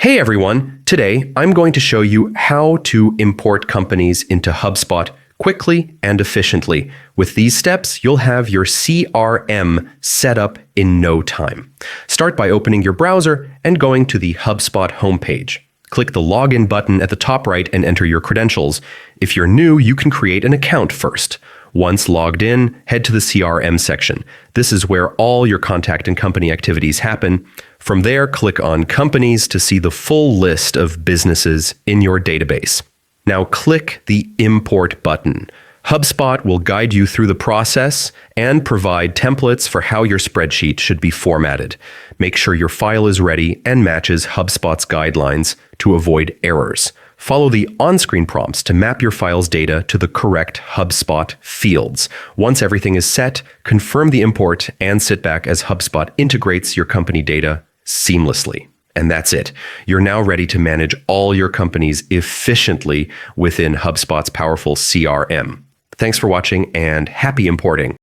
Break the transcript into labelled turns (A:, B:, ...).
A: Hey everyone! Today, I'm going to show you how to import companies into HubSpot quickly and efficiently. With these steps, you'll have your CRM set up in no time. Start by opening your browser and going to the HubSpot homepage. Click the Login button at the top right and enter your credentials. If you're new, you can create an account first. Once logged in, head to the CRM section. This is where all your contact and company activities happen. From there, click on Companies to see the full list of businesses in your database. Now click the Import button. HubSpot will guide you through the process and provide templates for how your spreadsheet should be formatted. Make sure your file is ready and matches HubSpot's guidelines to avoid errors. Follow the on-screen prompts to map your file's data to the correct HubSpot fields. Once everything is set, confirm the import and sit back as HubSpot integrates your company data seamlessly. And that's it. You're now ready to manage all your companies efficiently within HubSpot's powerful CRM. Thanks for watching and happy importing.